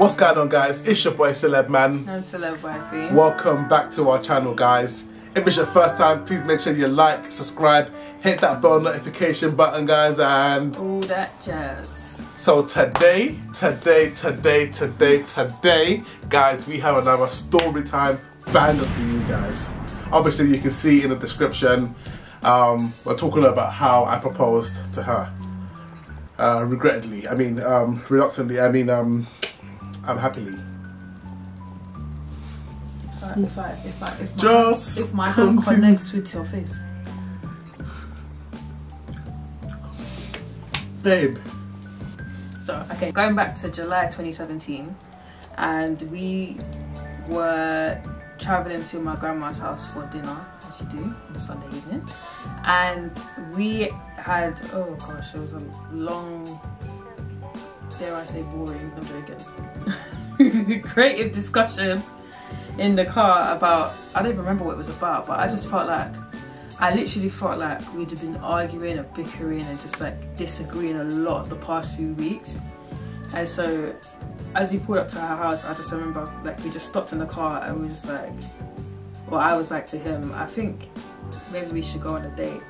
What's going on, guys? It's your boy Celeb Man. I'm Celeb Wifey. Welcome back to our channel, guys. If it's your first time, please make sure you like, subscribe, hit that bell notification button, guys, and all that jazz. So today, guys, we have another story time banger for you guys. Obviously, you can see in the description, we're talking about how I proposed to her. Reluctantly, happily. If my hand connects with your face, babe. So okay, going back to July 2017, and we were traveling to my grandma's house for dinner, as you do on Sunday evening, and we had, oh gosh, it was a long, dare I say boring, I'm joking, creative discussion in the car about, I don't even remember what it was about, but I literally felt like we'd have been arguing and bickering and just like disagreeing a lot the past few weeks. And so as we pulled up to her house, I just remember like we just stopped in the car and we were just like, well, I was like to him, I think maybe we should go on a date,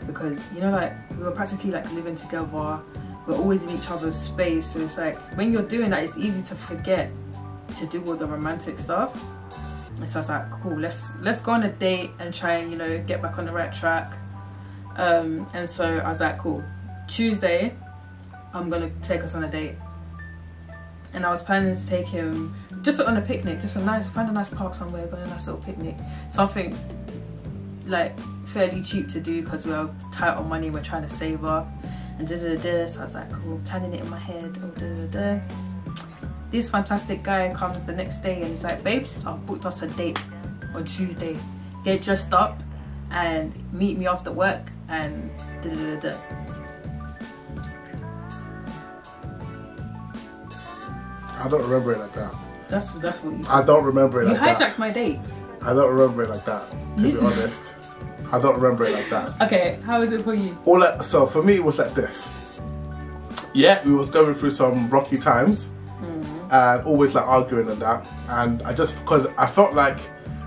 because you know, like we were practically like living together, we're always in each other's space, so it's like when you're doing that, it's easy to forget to do all the romantic stuff. And so I was like, cool, let's go on a date and try and, you know, get back on the right track. And so I was like, cool, Tuesday I'm gonna take us on a date. And I was planning to take him just on a picnic, just find a nice park somewhere, go on a nice little picnic, something like fairly cheap to do because we're tight on money, we're trying to save up and so I was like, cool, planning it in my head. This fantastic guy comes the next day and he's like, babes, I've booked us a date on Tuesday. Get dressed up and meet me after work and I don't remember it like that. That's what you said. I don't remember it like that. You hijacked my date. I don't remember it like that, to be honest. I don't remember it like that. Okay, how is it for you? So for me, it was like this. Yeah, we was going through some rocky times. And always like arguing and that, and because I felt like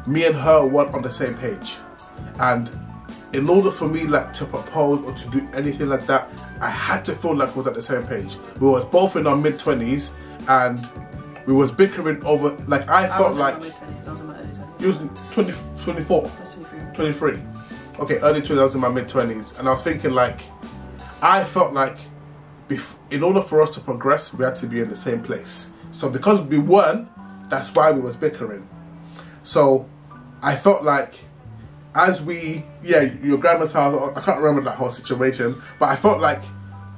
me and her weren't on the same page, and in order for me like to propose or to do anything like that, I had to feel like we was at the same page. We was both in our mid-20s and we was bickering over, like I felt like I was in my early 20s. You was 24? 23. Okay, early 20s, I was in my mid-20s, and I was thinking like, I felt like in order for us to progress, we had to be in the same place. So because we weren't, that's why we was bickering. So I felt like your grandma's house, I can't remember that whole situation, but I felt like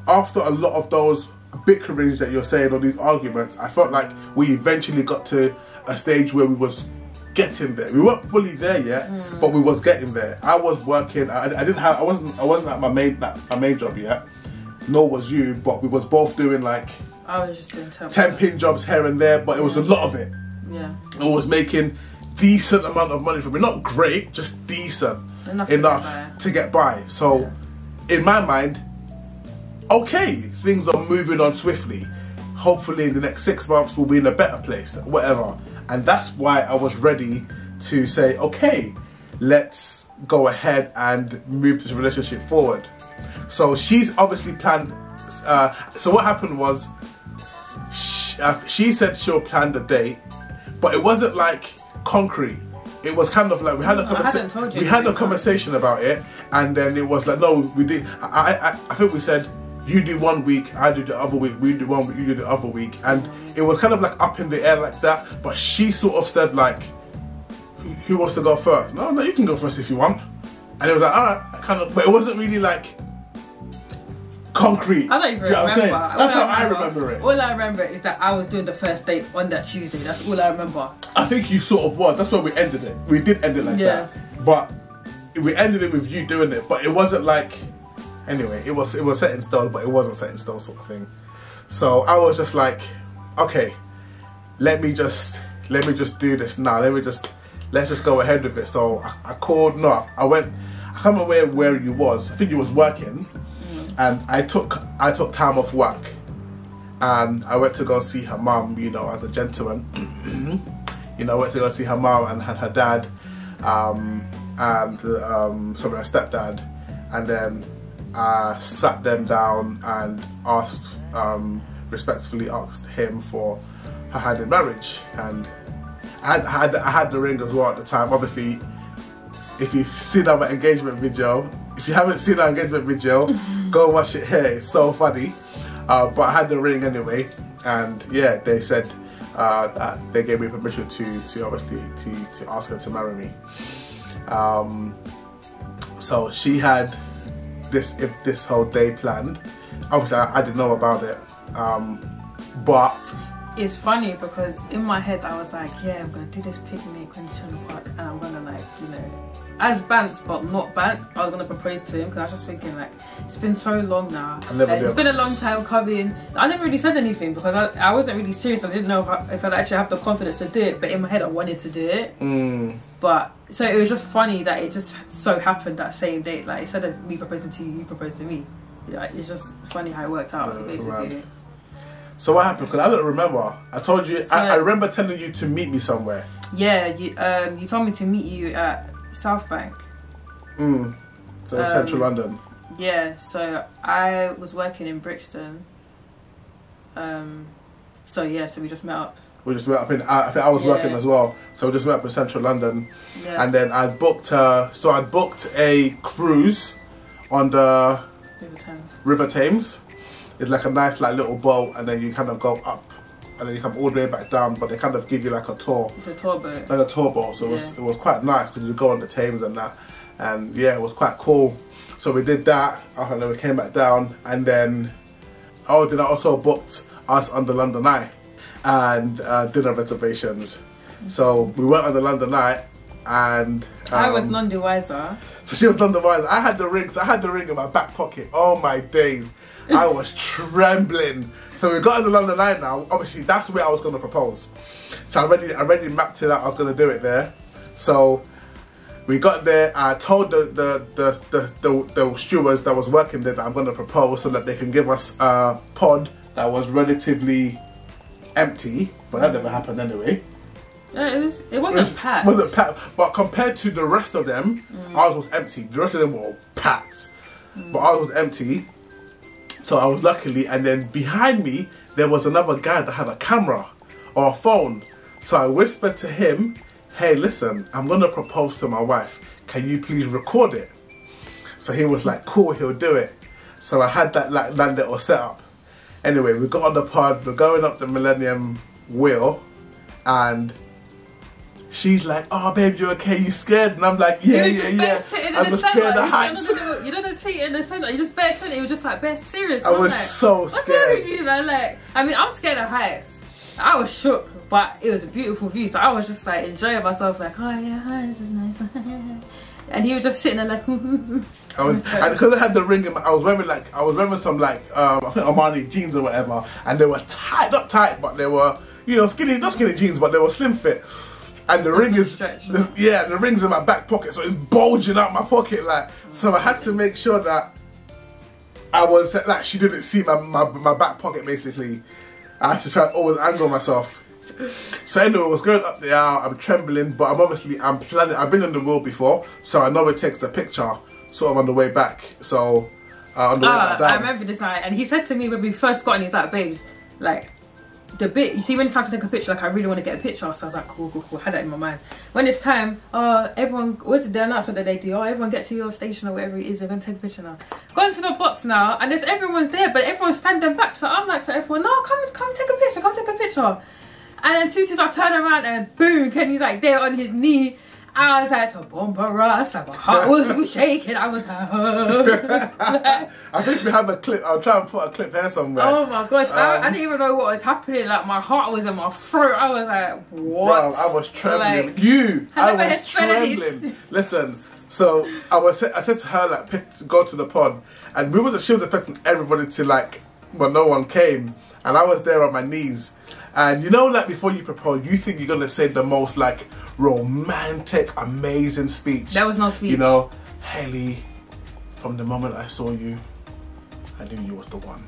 after a lot of those bickerings that you're saying, or these arguments, I felt like we eventually got to a stage where we was getting there. We weren't fully there yet, but we was getting there. I was working, I wasn't at my main job yet, nor was you, but we was both doing like, I was just doing temping jobs here and there, but it was a lot of it. Yeah. I was making decent amount of money for me. Not great, just decent. Enough to get by. So, in my mind, okay, things are moving on swiftly. Hopefully in the next 6 months we'll be in a better place, whatever. And that's why I was ready to say, okay, let's go ahead and move this relationship forward. So she's obviously planned, so what happened was, she said she'll plan the date, but it wasn't like concrete. It was kind of like we had a conversation about it, and then it was like, no, we did. I think we said, you do 1 week, I do the other week, we do 1 week, you do the other week, and it was kind of like up in the air like that. But she sort of said like, who wants to go first? No, you can go first if you want. And it was like, alright, but it wasn't really like concrete. I don't even remember. That's how I remember it. All I remember is that I was doing the first date on that Tuesday. That's all I remember. I think you sort of was. That's where we ended it. We did end it like that. But we ended it with you doing it. But it wasn't like, anyway, it was set in stone, but it wasn't set in stone sort of thing. So I was just like, okay, let me just do this now. Let's just go ahead with it. So I called, I went, I can't remember where you was. I think you was working. And I took time off work, and I went to go see her mum, you know, as a gentleman. You know, I went to go see her mum and her dad, and sorry, her stepdad, and then I sat them down and asked, respectfully asked him for her hand in marriage, and I had the ring as well at the time. Obviously, if you've seen our engagement video, if you haven't seen our engagement video, go watch it here. It's so funny. But I had the ring anyway, and yeah, they said that they gave me permission to obviously to ask her to marry me. So she had this whole day planned. Obviously, I didn't know about it, but it's funny because in my head I was like, yeah, I'm gonna do this picnic on the park, and I'm gonna, like, you know, as Bants but not Bants, I was gonna propose to him, because I was just thinking, like, it's been so long now, it's been a long time coming. I never really said anything because I wasn't really serious. I didn't know if I'd actually have the confidence to do it, but in my head I wanted to do it. But so it was just funny that it just so happened that same date. Like, instead of me proposing to you, you proposed to me. Yeah, it's just funny how it worked out, basically. So what happened? Because I don't remember. I told you. So, I remember telling you to meet me somewhere. Yeah, you told me to meet you at South Bank. So central London. Yeah. So I was working in Brixton. So yeah. So we just met up. We just met up in. I think I was working as well. So we just met up in central London. Yeah. And then I booked. So I booked a cruise on the River Thames. It's like a nice, like, little boat, and then you kind of go up, and then you come all the way back down. But they kind of give you like a tour. It's a tour boat. Like a tour boat. So it was quite nice because you go on the Thames and that, and yeah, it was quite cool. So we did that, and then we came back down, and then then I also booked us on the London Eye and dinner reservations. So we went on the London Eye, and I was none the wiser. So she was none the wiser. I had the ring. So I had the ring in my back pocket. Oh my days. I was trembling. So we got on the London Eye now. Obviously, that's where I was going to propose. So I already mapped it out. I was going to do it there. So we got there. I told the stewards that was working there that I'm going to propose, so that they can give us a pod that was relatively empty. But that never happened anyway. It wasn't packed. It wasn't packed. But compared to the rest of them, ours was empty. The rest of them were packed. But ours was empty. So I was luckily, and then behind me, there was another guy that had a camera or a phone. So I whispered to him, hey, listen, I'm going to propose to my wife. Can you please record it? So he was like, cool, he'll do it. So I had that little setup. Anyway, we got on the pod, we're going up the Millennium Wheel, and she's like, oh babe, you okay? You scared? And I'm like, yeah. I'm scared of heights. You don't see it in the centre. You just bare sitting. It was just like bare serious. I was so scared. What's wrong with you, man? Like, I mean, I'm scared of heights. I was shook, but it was a beautiful view. So I was just like enjoying myself. Like, oh yeah, hi, this is nice. And he was just sitting there like. And because I had the ring, I was wearing some I think Armani jeans or whatever, and they were tight, not tight, but they were, you know, skinny, not skinny jeans, but they were slim fit. And the ring is, the ring's in my back pocket, so it's bulging out my pocket, like. So I had to make sure that I was, like, she didn't see my back pocket, basically. I had to try and always angle myself. So anyway, I was going up the aisle, I'm trembling, but I'm planning, I've been on the wheel before, so I know it takes the picture sort of on the way back. So, on the way back down. I remember this night, and he said to me when we first got in, he's like, babes, like, the bit, you see when it's time to take a picture, like, I really want to get a picture. So I was like, cool. I had that in my mind. When it's time, everyone, what's the announcement that they do? Oh, everyone get to your station or whatever it is, they're going to take a picture now. Go into the box now, and everyone's there, but everyone's standing back. So I'm like to everyone, no, come take a picture, come take a picture. And then as soon as I turn around and boom, Kenny's like there on his knee. I was like, to bumper us, like my heart was shaking. I was like, I think we have a clip. I'll try and put a clip here somewhere. Oh my gosh, I didn't even know what was happening. Like my heart was in my throat. I was like, what? Bro, I was trembling. Like, I was trembling. Listen, so I said to her, like, go to the pod, and she was expecting everybody to, like, but no one came, and I was there on my knees. And you know, like, before you propose, you think you're gonna say the most, like, romantic, amazing speech. There was no speech. You know, Hayley, from the moment I saw you, I knew you was the one.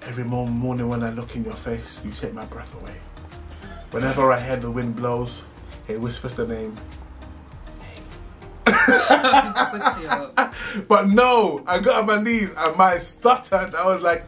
Every morning when I look in your face, you take my breath away. Whenever I hear the wind blows, it whispers the name. But no, I got on my knees and my stuttered. I was like,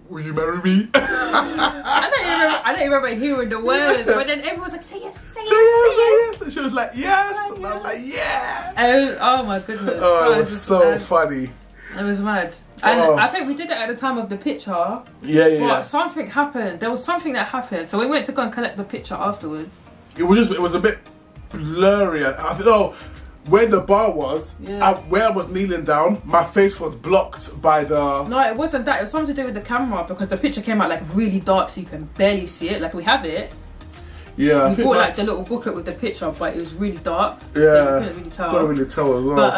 will you marry me? I don't remember hearing the words, but then everyone was like, say yes, say yes, say yes. She was like, yes. And I was like, yeah. Oh my goodness. Oh, it was so funny. It was mad. And I think we did it at the time of the picture. Yeah. But something happened. There was something that happened. So we went to go and collect the picture afterwards. It was a bit blurry. I think, where the bar was, where I was kneeling down, my face was blocked by the... No, it wasn't that. It was something to do with the camera because the picture came out like really dark so you can barely see it. Like we have it. Yeah. We bought like the little booklet with the picture, but it was really dark. Yeah. So you couldn't really tell. Couldn't really tell as well. But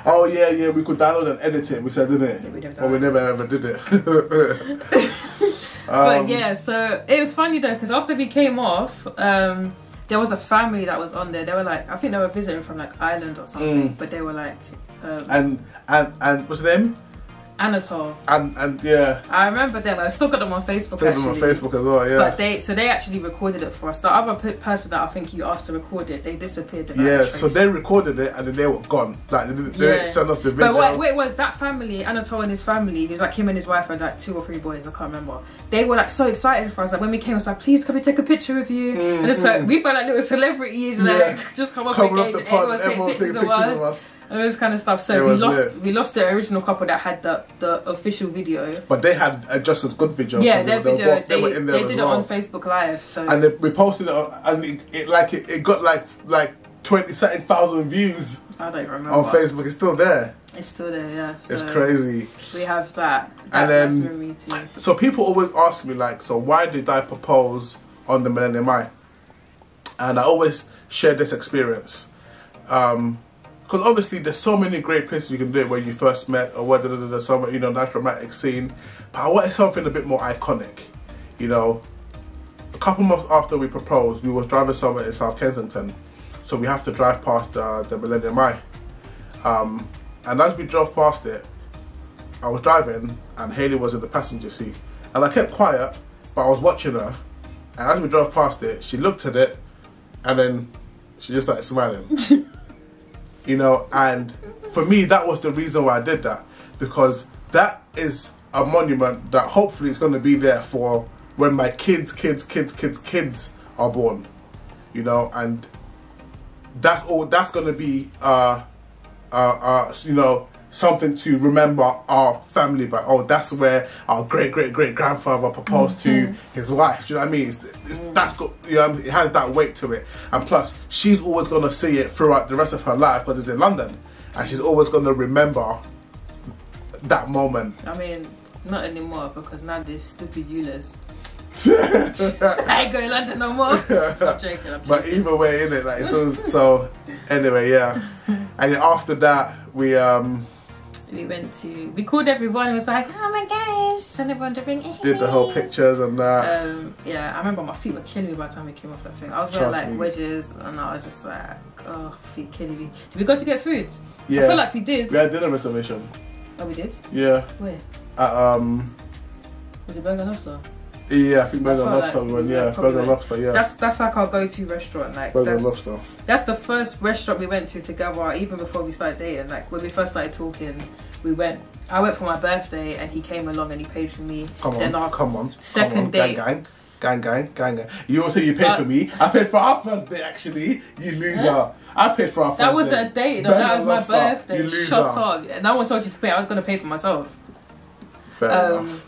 oh yeah, we could download and edit it. We said, didn't it? Yeah, we never ever did it. But yeah, so it was funny though because after we came off, there was a family that was on there. They were like, I think they were visiting from like Ireland or something, but they were like, and what's the name? Anatole. And yeah. I remember them. I still got them on Facebook. Still got them on Facebook as well, yeah. But they actually recorded it for us. The other person that I think you asked to record it, they disappeared. Yeah, so they recorded it and then they were gone. Like they didn't send us the video. But wait, was that family, Anatole and his family, he was like him and his wife and like 2 or 3 boys, I can't remember. They were like so excited for us. Like when we came, it was like, please can we take a picture with you? And it's like we felt like little celebrities, like just come up and engage and everyone take pictures of us. And all this kind of stuff. So we lost the original couple that had the official video. But they had just as good video. Yeah, their video. They were in there they did it on Facebook Live. So and we posted it on, and it got like 20-something thousand views. I don't remember. On Facebook, it's still there. It's still there, yeah. So it's crazy. We have that. And then so people always ask me like, so why did I propose on the Millennium Eye? And I always share this experience. Because obviously there's so many great places you can do it where you first met or whether there's some, nice romantic scene. But I wanted something a bit more iconic. A couple months after we proposed, we was driving somewhere in South Kensington. So we have to drive past the Millennium Eye. And as we drove past it, I was driving and Hayley was in the passenger seat. And I kept quiet, but I was watching her. And as we drove past it, she looked at it and then she just started smiling. And for me, that was the reason why I did that, because that is a monument that hopefully is going to be there for when my kids are born, and that's going to be something to remember our family by. Oh, that's where our great grandfather proposed to his wife. Do you know what I mean? That's got, it has that weight to it. And plus, she's always going to see it throughout the rest of her life because it's in London, and she's always going to remember that moment. I mean, not anymore because now there's stupid Eulers. I ain't going to London no more. I'm joking. But either way, innit? Like, so anyway, yeah. And then after that, we called everyone. It was like, oh my gosh, and everyone to bring it. Did the whole pictures and that. Yeah, I remember my feet were killing me by the time we came off that thing. I was wearing like wedges, and I was just like, oh, feet killing me. Did we go to get food? Yeah. I feel like we did. We had dinner reservation. Oh, we did? Yeah. Where? At was it Burger Lobster? Yeah, I think Burger Lobster one. Yeah, Burger Lobster. Yeah. That's like our go-to restaurant. Like Burger Lobster. That's the first restaurant we went to together, even before we started dating. Like when we first started talking, I went for my birthday, and he came along and he paid for me. Come on. Second date. Gang. You also paid for me. I paid for our first date actually. You loser. I paid for our first date. That wasn't a date. No, that was my birthday. You loser. Shut up. No one told you to pay. I was gonna pay for myself. Fair enough.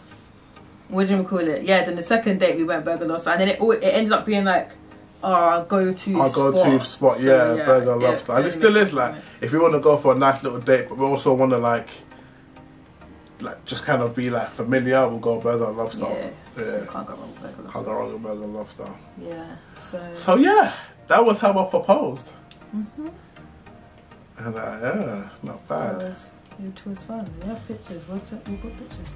What do you call it? Yeah, then the second date we went Burger Lobster, and then it ended up being like our go-to spot. Yeah, Burger Lobster. And it still is like, if we want to go for a nice little date, but we also want to like just kind of be like familiar, we'll go Burger Lobster. Yeah. You can't go wrong with Burger Lobster. Can't go wrong with Burger Lobster. Yeah. So yeah, that was how I proposed. And yeah, not bad. It was fun. We have pictures. We got pictures.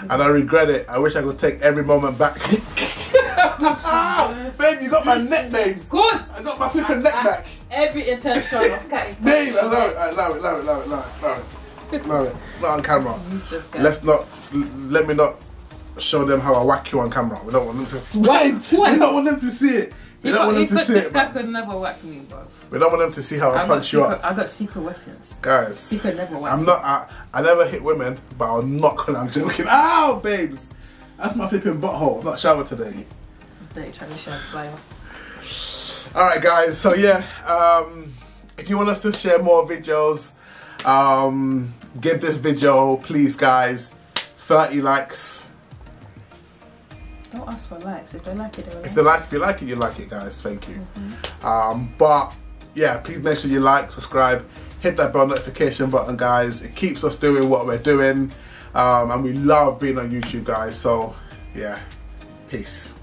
And I regret it. I wish I could take every moment back. Babe, you got my neck, babe. Good. I got my flipping neck back. Every intention of cutting. Babe, allow it. No, not on camera. Let me not show them how I whack you on camera. We don't want them to. What? We don't want them to see it. We don't want them to see it. This guy could never whack me, bro. We don't want them to see how I punch you up. I got secret weapons. Guys. He could never whack me. I never hit women, but I'll knock when I'm joking. Ow, babes! That's my flipping butthole. I've not showered today. Dirty Chinese shower flyer. Alright, guys. So, yeah. If you want us to share more videos, give this video, please, guys, 30 likes. Don't ask for likes. If they like it, they like it. If you like it, you like it, guys. Thank you. But yeah, please make sure you like, subscribe, hit that bell notification button, guys. It keeps us doing what we're doing, and we love being on YouTube, guys. So yeah, peace.